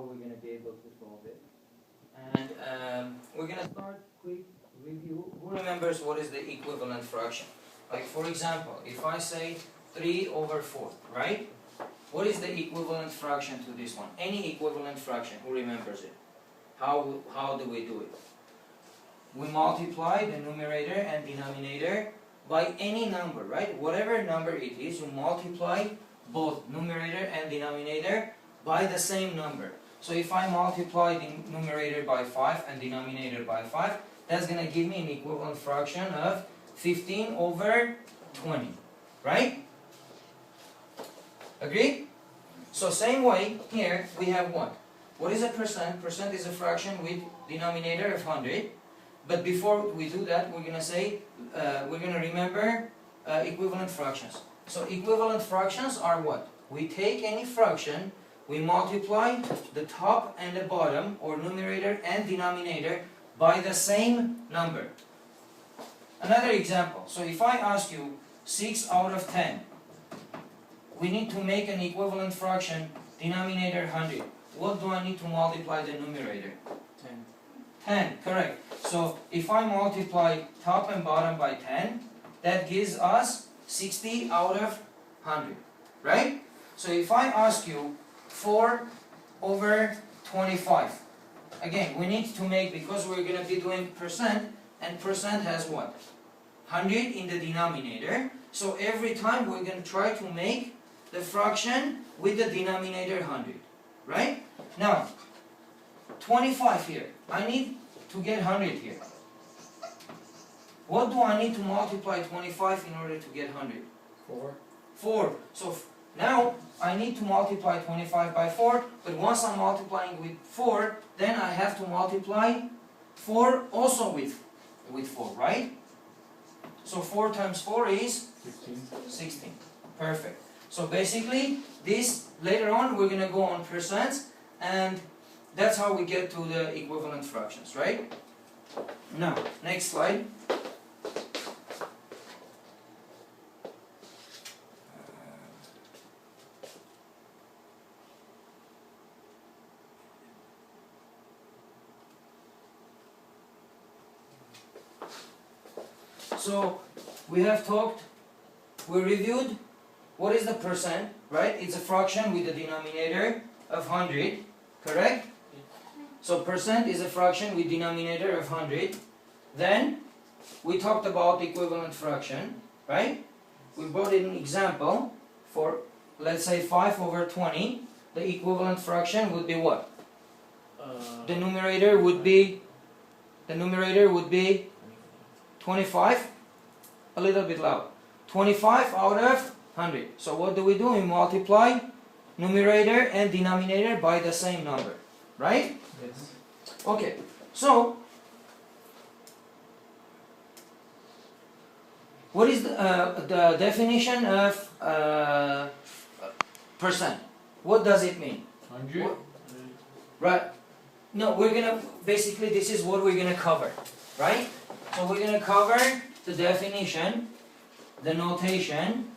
how we're going to be able to solve it. And we're going to start quick review. Who remembers what is the equivalent fraction? Like for example, if I say 3 over 4, right? What is the equivalent fraction to this one? Any equivalent fraction, who remembers it? How do we do it? We multiply the numerator and denominator by any number, right? Whatever number it is, you multiply both numerator and denominator by the same number. So if I multiply the numerator by 5 and denominator by 5, that's going to give me an equivalent fraction of 15 over 20, right? Agree? So same way, here we have what? What is a percent? Percent is a fraction with denominator of 100. But before we do that, we're going to say, we're going to remember equivalent fractions. So equivalent fractions are what? We take any fraction, we multiply the top and the bottom, or numerator and denominator, by the same number. Another example. So if I ask you 6 out of 10, we need to make an equivalent fraction, denominator 100. What do I need to multiply the numerator? 10. 10, correct. So if I multiply top and bottom by 10, that gives us 60 out of 100, right? So if I ask you 4 over 25, again, we need to make, because we're going to be doing percent, and percent has what? 100 in the denominator. So every time we're going to try to make the fraction with the denominator 100, right? Now, 25 here. I need to get 100 here. What do I need to multiply 25 in order to get 100? 4. 4. So now I need to multiply 25 by 4, but once I'm multiplying with 4, then I have to multiply 4 also with 4, right? So 4 times 4 is 16. Perfect. So basically, this later on we're going to go on percents, and that's how we get to the equivalent fractions, right? Now, next slide. So, we have talked, we reviewed what is the percent, right? It's a fraction with the denominator of 100, correct? So percent is a fraction with denominator of 100. Then we talked about equivalent fraction, right? We brought in an example for, let's say, 5 over 20. The equivalent fraction would be what? The numerator would be 25. A little bit loud. 25 out of 100. So what do? We multiply numerator and denominator by the same number, right? Yes. Okay, so what is the definition of percent? What does it mean? 100. Right. No, we're gonna basically, this is what we're gonna cover, right? So we're gonna cover the definition, the notation,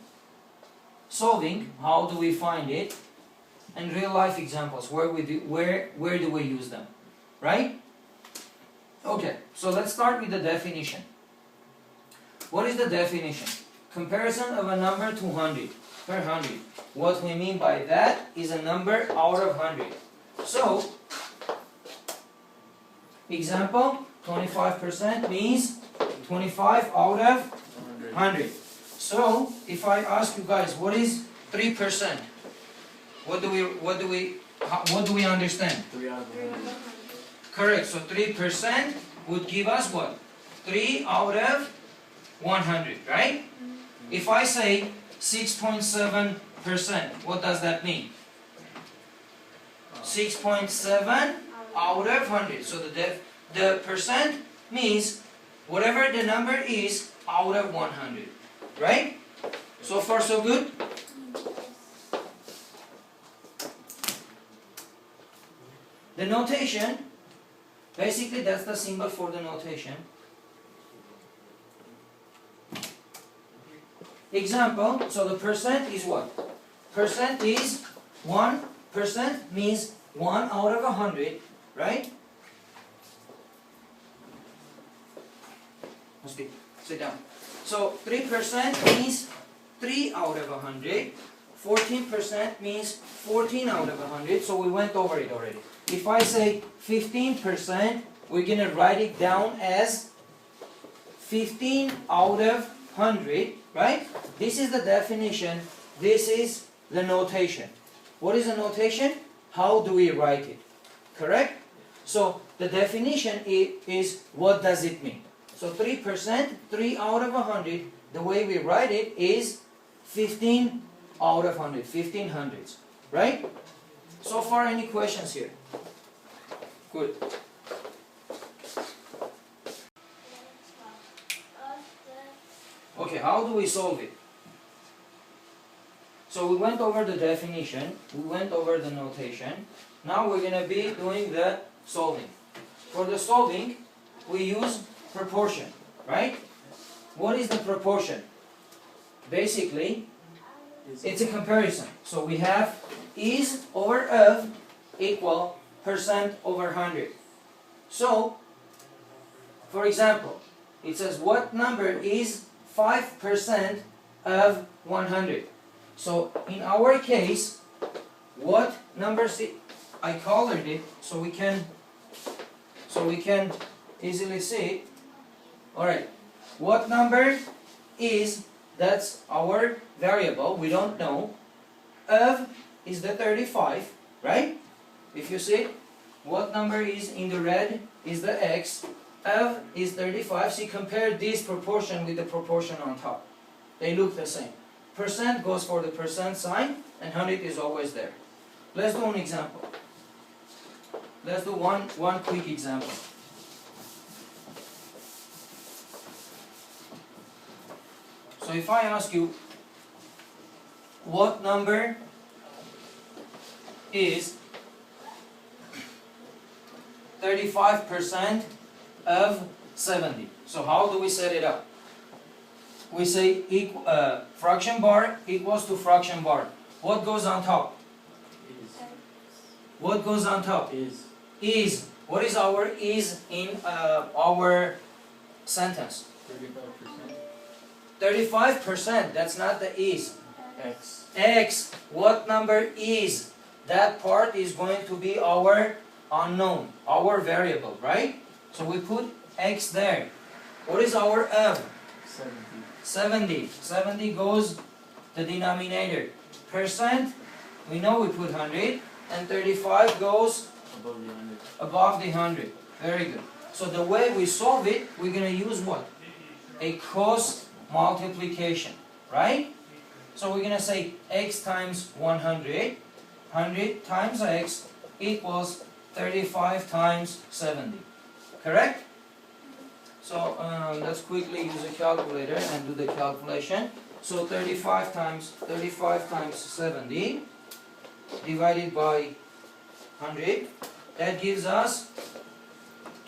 solving, how do we find it, and real life examples, where do we use them, right? Okay, so let's start with the definition. What is the definition? Comparison of a number to 100 per 100. What we mean by that is a number out of 100. So, example, 25% means 25 out of 100. So, if I ask you guys, what is 3%? What do we understand? 3 out of 100. Correct. So 3% would give us what? 3 out of 100, right? If I say 6.7%, what does that mean? 6.7 out of 100. So the percent means whatever the number is out of 100, right? So far so good? The notation, basically that's the symbol for the notation. Example, so the percent is what? Percent is 1% means 1 out of 100, right? Sit down. So 3% means 3 out of 100. 14% means 14 out of 100. So we went over it already. If I say 15%, we're going to write it down as 15 out of 100, right? This is the definition. This is the notation. What is the notation? How do we write it? Correct? So the definition is what does it mean? So 3%, 3 out of 100, the way we write it is 15 out of 100, 15 hundreds, right? So far, any questions here? Good. Okay, how do we solve it? So we went over the definition, we went over the notation. Now we're going to be doing the solving. For the solving, we use proportion, right? What is the proportion? Basically, it's a comparison. So we have is over of equal percent over 100. So, for example, it says what number is 5% of 100? So in our case, what numbers I colored it so we can easily see it. Alright, what number is, that's our variable, we don't know. Of is the 35, right? If you see it, what number is in the red is the x. Of is 35, so you compare this proportion with the proportion on top. They look the same. Percent goes for the percent sign, and 100 is always there. Let's do an example. Let's do one quick example. So if I ask you, what number is 35% of 70? So how do we set it up? We say fraction bar equals to fraction bar. What goes on top? Is. What goes on top? Is. Is. What is our is in our sentence? 35%. 35%. That's not the is. X. X. What number is? That part is going to be our unknown, our variable, right? So we put X there. What is our of? 70. 70. 70 goes the denominator. Percent, we know we put 100. And 35 goes Above the 100. above the 100. Very good. So the way we solve it, we're going to use what? A cross multiplication, right? So we're going to say x times 100. 100 times x equals 35 times 70. Correct? So let's quickly use a calculator and do the calculation. So 35 times 70 divided by 100, that gives us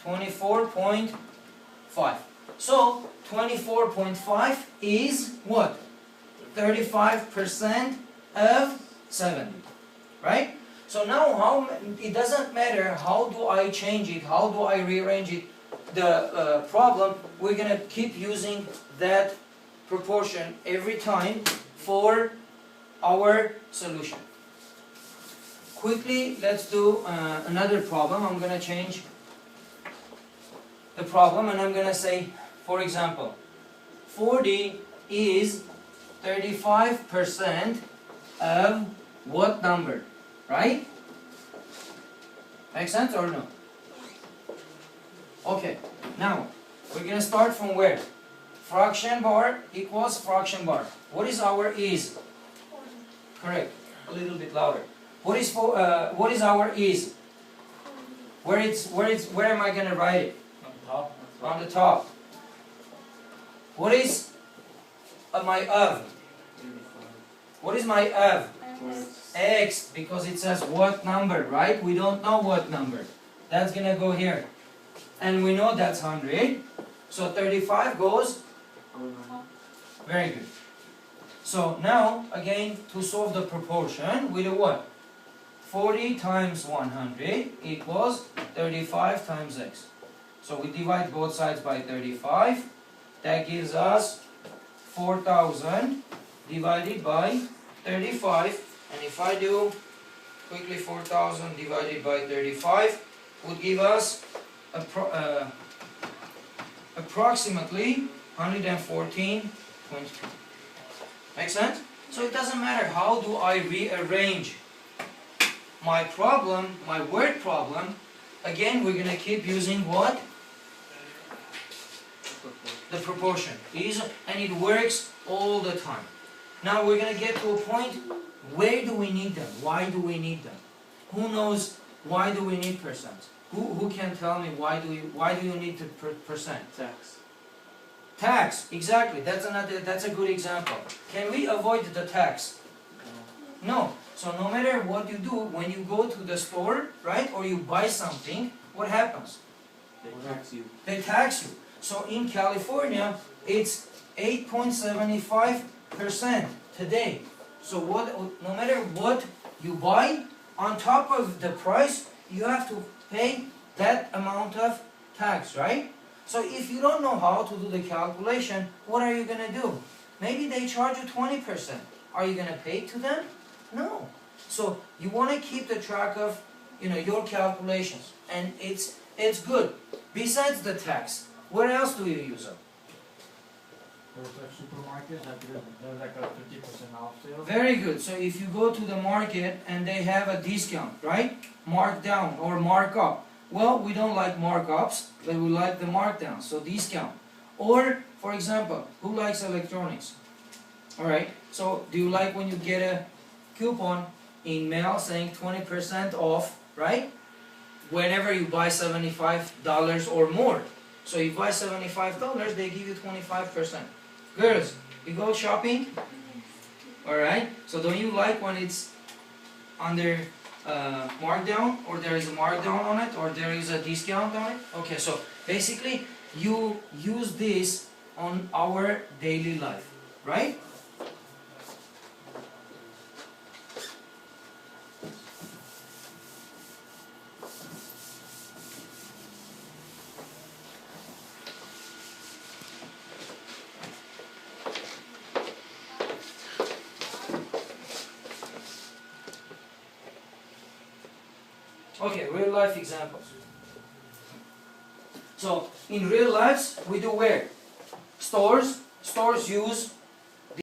24.5. So 24.5 is what? 35% of 70, right? So now it doesn't matter how do I change it, how do I rearrange it, the problem, we're going to keep using that proportion every time for our solution. Quickly, let's do another problem. I'm going to change the problem and I'm going to say, for example, 40 is 35% of what number, right? Make sense or no? Okay, now we're going to start from where? Fraction bar equals fraction bar. What is our is? Correct. A little bit louder. What is our is? Where am I going to write it? On top. On the top. What is my of? 35. What is my of? X. X, because it says what number, right? We don't know what number. That's going to go here. And we know that's 100. So 35 goes. Very good. So now, again, to solve the proportion, we do what? 40 times 100 equals 35 times x. So we divide both sides by 35. That gives us 4,000 divided by 35. And if I do quickly 4,000 divided by 35 would give us approximately 114.2. Make sense? So it doesn't matter how do I rearrange my problem, my word problem. Again, we're going to keep using what? The proportion. And it works all the time. Now we're going to get to a point, where do we need them? Why do we need them? Who knows why do we need percent? Who can tell me why do you need the percent? Tax. Tax, exactly. That's a good example. Can we avoid the tax? No. So no matter what you do, when you go to the store, right, or you buy something, what happens? They tax you. They tax you. So in California, it's 8.75% today. So no matter what you buy, on top of the price, you have to pay that amount of tax, right? So if you don't know how to do the calculation, what are you going to do? Maybe they charge you 20%. Are you going to pay to them? No. So you want to keep the track of, your calculations, and it's good. Besides the tax, where else do you use them? There's like supermarket that there's like a 50% off sale. Very good. So if you go to the market and they have a discount, right? Markdown or markup. Well, we don't like markups, but we like the markdown. So discount. Or, for example, who likes electronics? Alright, so do you like when you get a coupon in mail saying 20% off, right? Whenever you buy $75 or more. So you buy $75, they give you 25%. Girls, you go shopping? Alright, so don't you like when it's under markdown, or there is a markdown on it, or there is a discount on it? Okay, so basically you use this on our daily life, right? Okay, real life examples. So, in real lives, we do where? Stores use